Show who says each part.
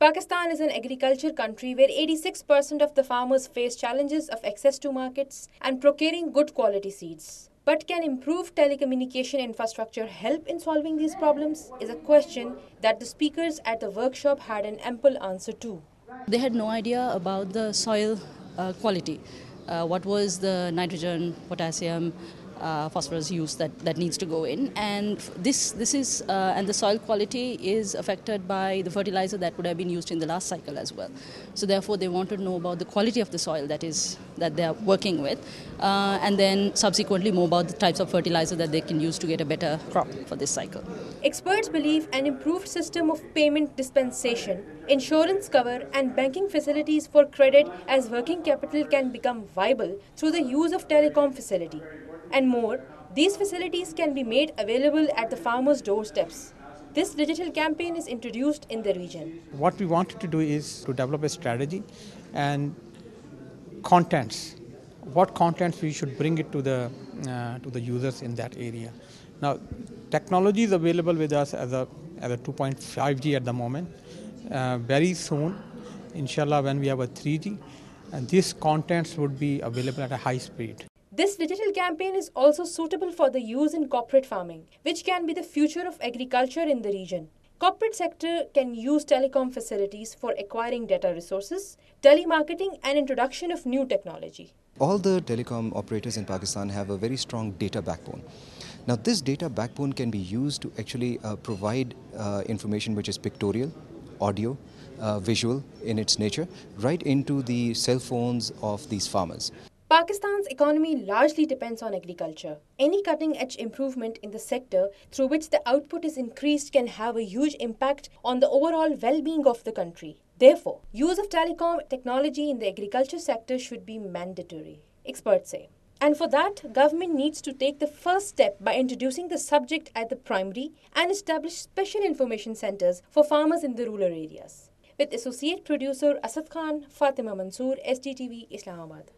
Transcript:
Speaker 1: Pakistan is an agriculture country where 86% of the farmers face challenges of access to markets and procuring good quality seeds. But can improved telecommunication infrastructure help in solving these problems? Is a question that the speakers at the workshop had an ample answer to.
Speaker 2: They had no idea about the soil quality. What was the nitrogen, potassium, phosphorus use that needs to go in, and and the soil quality is affected by the fertilizer that would have been used in the last cycle as well. So therefore, they want to know about the quality of the soil that they are working with, and then subsequently more about the types of fertilizer that they can use to get a better crop for this cycle.
Speaker 1: Experts believe an improved system of payment dispensation, insurance cover, and banking facilities for credit as working capital can become viable through the use of telecom facility. And more, these facilities can be made available at the farmers' doorsteps. This digital campaign is introduced in the region.
Speaker 3: What we wanted to do is to develop a strategy and contents. What contents we should bring it to the users in that area. Now, technology is available with us as a 2.5G at the moment. Very soon, inshallah, when we have a 3G, and these contents would be available at a high speed.
Speaker 1: This digital campaign is also suitable for the use in corporate farming, which can be the future of agriculture in the region. Corporate sector can use telecom facilities for acquiring data resources, telemarketing, and introduction of new technology.
Speaker 4: All the telecom operators in Pakistan have a very strong data backbone. Now this data backbone can be used to actually provide information which is pictorial, audio, visual in its nature, right into the cell phones of these farmers.
Speaker 1: Pakistan's economy largely depends on agriculture. Any cutting-edge improvement in the sector through which the output is increased can have a huge impact on the overall well-being of the country. Therefore, use of telecom technology in the agriculture sector should be mandatory, experts say. And for that, government needs to take the first step by introducing the subject at the primary and establish special information centers for farmers in the rural areas. With associate producer Asad Khan, Fatima Mansoor, SDTV, Islamabad.